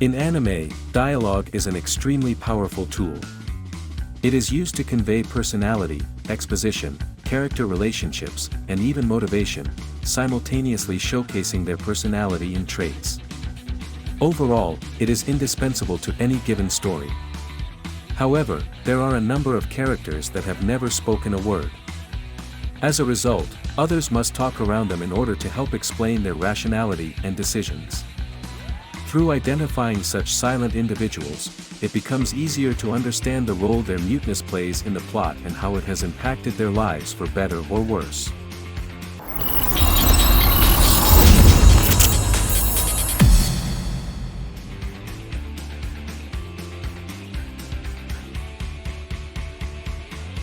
In anime, dialogue is an extremely powerful tool. It is used to convey personality, exposition, character relationships, and even motivation, simultaneously showcasing their personality and traits. Overall, it is indispensable to any given story. However, there are a number of characters that have never spoken a word. As a result, others must talk around them in order to help explain their rationality and decisions. Through identifying such silent individuals, it becomes easier to understand the role their muteness plays in the plot and how it has impacted their lives for better or worse.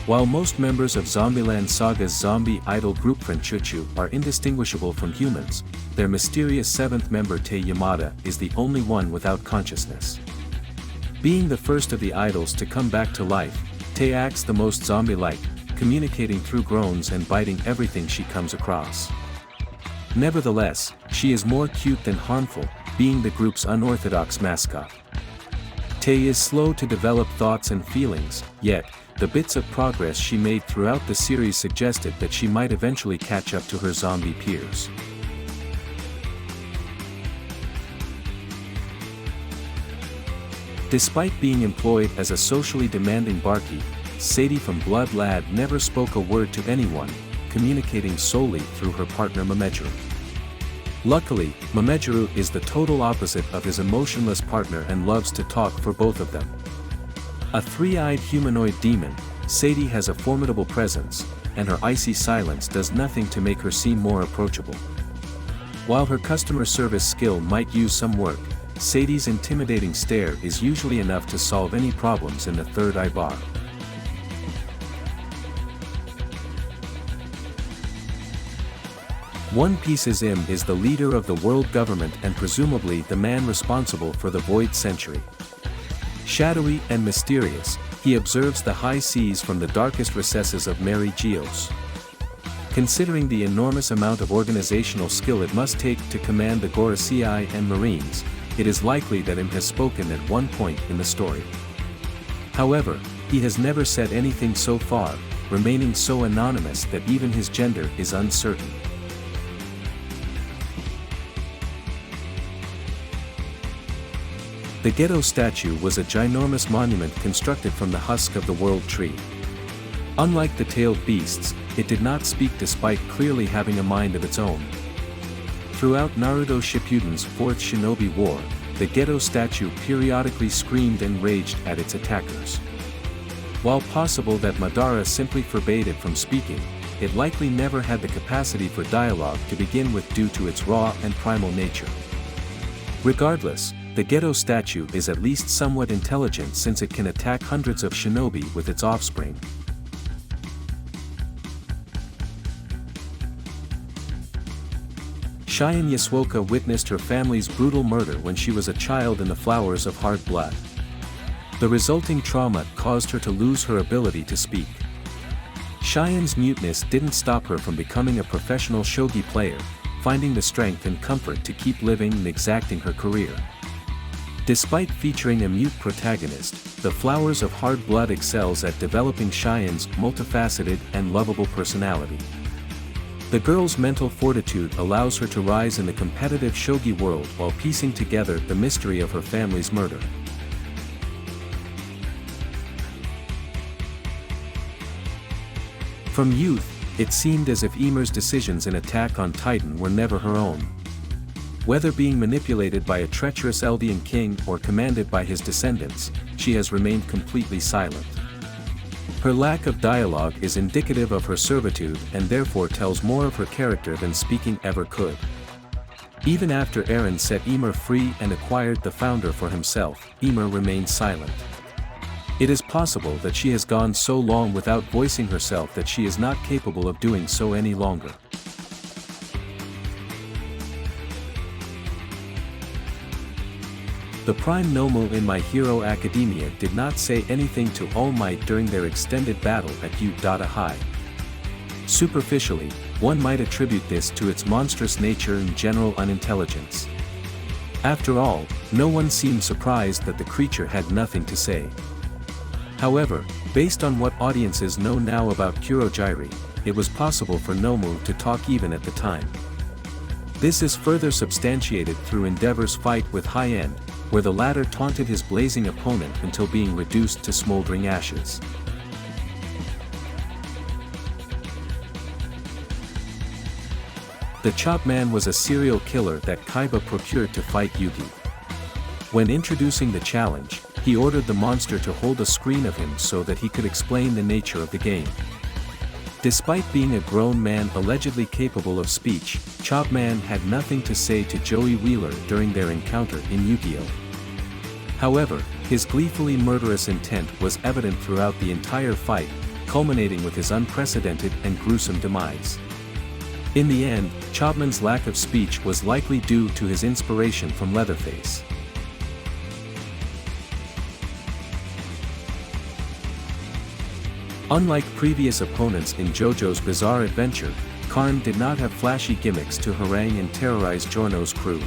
While most members of Zombieland Saga's zombie idol group friend Chuchu are indistinguishable from humans, their mysterious seventh member Tei Yamada is the only one without consciousness. Being the first of the idols to come back to life, Tei acts the most zombie-like, communicating through groans and biting everything she comes across. Nevertheless, she is more cute than harmful, being the group's unorthodox mascot. Tei is slow to develop thoughts and feelings, yet, the bits of progress she made throughout the series suggested that she might eventually catch up to her zombie peers. Despite being employed as a socially demanding barkeep, Sadie from Blood Lad never spoke a word to anyone, communicating solely through her partner Mamejuru. Luckily, Mamejuru is the total opposite of his emotionless partner and loves to talk for both of them. A three-eyed humanoid demon, Sadie has a formidable presence, and her icy silence does nothing to make her seem more approachable. While her customer service skill might use some work, Sadie's intimidating stare is usually enough to solve any problems in the third eye bar. One Piece's Im is the leader of the world government and presumably the man responsible for the Void Century. Shadowy and mysterious, he observes the high seas from the darkest recesses of Mary Geos. Considering the enormous amount of organizational skill it must take to command the Gorosei and Marines, it is likely that Im has spoken at one point in the story. However, he has never said anything so far, remaining so anonymous that even his gender is uncertain. The GEDO statue was a ginormous monument constructed from the husk of the world tree. Unlike the tailed beasts, it did not speak despite clearly having a mind of its own. Throughout Naruto Shippuden's Fourth Shinobi War, the GEDO statue periodically screamed and raged at its attackers. While possible that Madara simply forbade it from speaking, it likely never had the capacity for dialogue to begin with due to its raw and primal nature. Regardless, the GEDO statue is at least somewhat intelligent since it can attack hundreds of shinobi with its offspring. SHION YASUOKA witnessed her family's brutal murder when she was a child in the Flowers of Hard Blood. The resulting trauma caused her to lose her ability to speak. SHION's muteness didn't stop her from becoming a professional shogi player, finding the strength and comfort to keep living and exacting her career. Despite featuring a mute protagonist, the Flowers of Hard Blood excels at developing SHION's multifaceted and lovable personality. The girl's mental fortitude allows her to rise in the competitive shogi world while piecing together the mystery of her family's murder. From youth, it seemed as if YMIR'S decisions in Attack on Titan were never her own. Whether being manipulated by a treacherous Eldian king or commanded by his descendants, she has remained completely silent. Her lack of dialogue is indicative of her servitude and therefore tells more of her character than speaking ever could. Even after Eren set YMIR free and acquired the founder for himself, YMIR remained silent. It is possible that she has gone so long without voicing herself that she is not capable of doing so any longer. The Prime NOMU in My Hero Academia did not say anything to All Might during their extended battle at Utada High. Superficially, one might attribute this to its monstrous nature and general unintelligence. After all, no one seemed surprised that the creature had nothing to say. However, based on what audiences know now about Kurogiri, it was possible for NOMU to talk even at the time. This is further substantiated through Endeavor's fight with High End, where the latter taunted his blazing opponent until being reduced to smoldering ashes. The Chop Man was a serial killer that Kaiba procured to fight Yugi. When introducing the challenge, he ordered the monster to hold a screen of him so that he could explain the nature of the game. Despite being a grown man allegedly capable of speech, Chop Man had nothing to say to Joey Wheeler during their encounter in Yu-Gi-Oh! However, his gleefully murderous intent was evident throughout the entire fight, culminating with his unprecedented and gruesome demise. In the end, Chopman's lack of speech was likely due to his inspiration from Leatherface. Unlike previous opponents in JoJo's Bizarre Adventure, Karn did not have flashy gimmicks to harangue and terrorize Giorno's crew.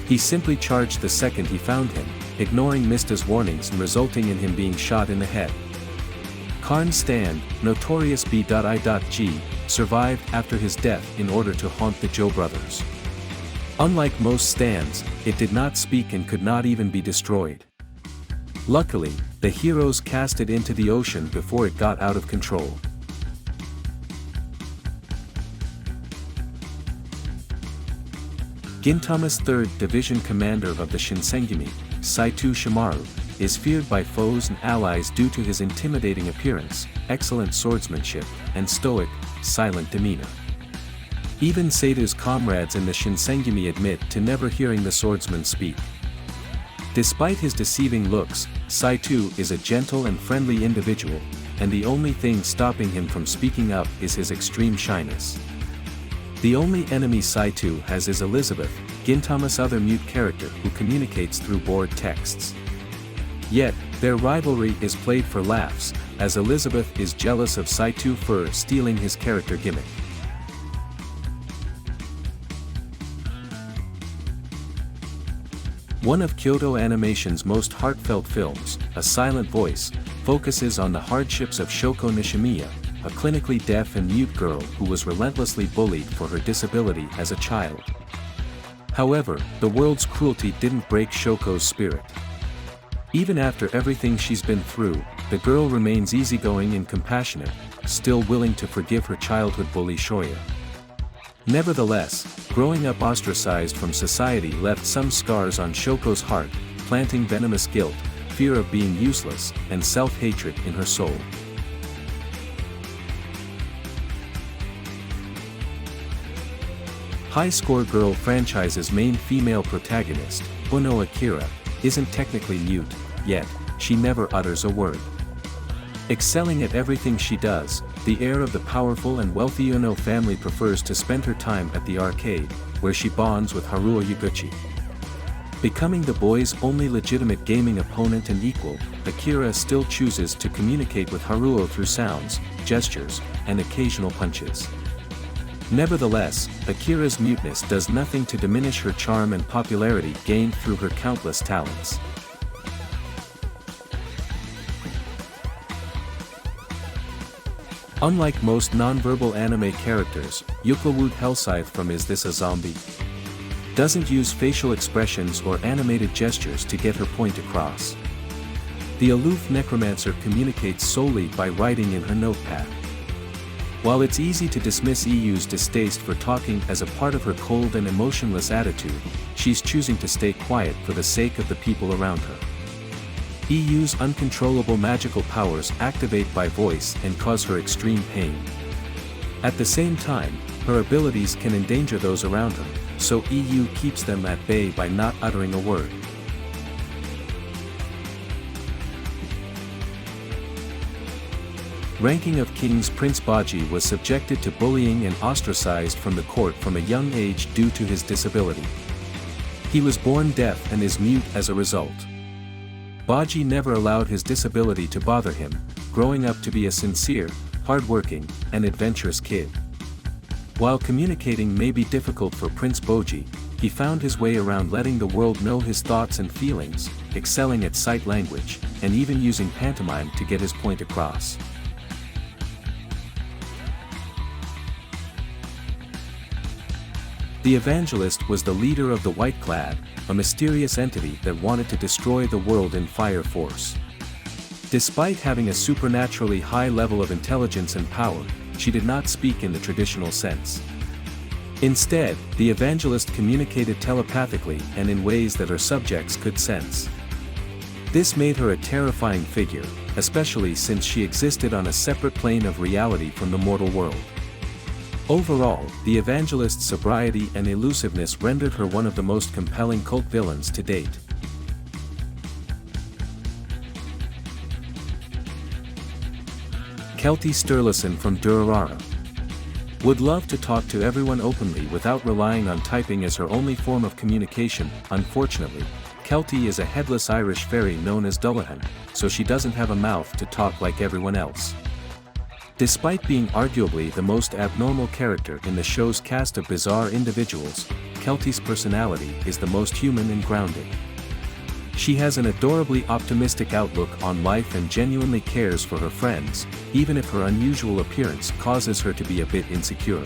He simply charged the second he found him, ignoring Mista's warnings and resulting in him being shot in the head. Karn's stand, Notorious B.I.G., survived after his death in order to haunt the Joe brothers. Unlike most stands, it did not speak and could not even be destroyed. Luckily, the heroes cast it into the ocean before it got out of control. Gintama's 3rd Division commander of the Shinsengumi, Saito Shimaru, is feared by foes and allies due to his intimidating appearance, excellent swordsmanship, and stoic, silent demeanor. Even Sato's comrades in the Shinsengumi admit to never hearing the swordsman speak. Despite his deceiving looks, Saito is a gentle and friendly individual, and the only thing stopping him from speaking up is his extreme shyness. The only enemy Saito has is Elizabeth, Gintama's other mute character who communicates through board texts. Yet, their rivalry is played for laughs, as Elizabeth is jealous of Saito for stealing his character gimmick. One of Kyoto Animation's most heartfelt films, A Silent Voice, focuses on the hardships of Shoko Nishimiya, a clinically deaf and mute girl who was relentlessly bullied for her disability as a child. However, the world's cruelty didn't break Shoko's spirit. Even after everything she's been through, the girl remains easygoing and compassionate, still willing to forgive her childhood bully Shoya. Nevertheless, growing up ostracized from society left some scars on Shoko's heart, planting venomous guilt, fear of being useless, and self-hatred in her soul. High Score Girl franchise's main female protagonist, Uno Akira, isn't technically mute, yet, she never utters a word. Excelling at everything she does, the heir of the powerful and wealthy Uno family prefers to spend her time at the arcade, where she bonds with Haruo Yaguchi. Becoming the boy's only legitimate gaming opponent and equal, Akira still chooses to communicate with Haruo through sounds, gestures, and occasional punches. Nevertheless, Akira's muteness does nothing to diminish her charm and popularity gained through her countless talents. Unlike most nonverbal anime characters, Yukawood Hellscythe from Is This a Zombie? Doesn't use facial expressions or animated gestures to get her point across. The aloof necromancer communicates solely by writing in her notepad. While it's easy to dismiss EU's distaste for talking as a part of her cold and emotionless attitude, she's choosing to stay quiet for the sake of the people around her. EU's uncontrollable magical powers activate by voice and cause her extreme pain. At the same time, her abilities can endanger those around her, so EU keeps them at bay by not uttering a word. Ranking of Kings Prince BOJJI was subjected to bullying and ostracized from the court from a young age due to his disability. He was born deaf and is mute as a result. BOJJI never allowed his disability to bother him, growing up to be a sincere, hardworking, and adventurous kid. While communicating may be difficult for Prince BOJJI, he found his way around letting the world know his thoughts and feelings, excelling at sight language, and even using pantomime to get his point across. The Evangelist was the leader of the White Clad, a mysterious entity that wanted to destroy the world in fire force. Despite having a supernaturally high level of intelligence and power, she did not speak in the traditional sense. Instead, the Evangelist communicated telepathically and in ways that her subjects could sense. This made her a terrifying figure, especially since she existed on a separate plane of reality from the mortal world. Overall, the Evangelist's sobriety and elusiveness rendered her one of the most compelling cult villains to date. Kelty Sturluson from Durarara. Would love to talk to everyone openly without relying on typing as her only form of communication. Unfortunately, Kelty is a headless Irish fairy known as Dullahan, so she doesn't have a mouth to talk like everyone else. Despite being arguably the most abnormal character in the show's cast of bizarre individuals, Kelty's personality is the most human and grounded. She has an adorably optimistic outlook on life and genuinely cares for her friends, even if her unusual appearance causes her to be a bit insecure.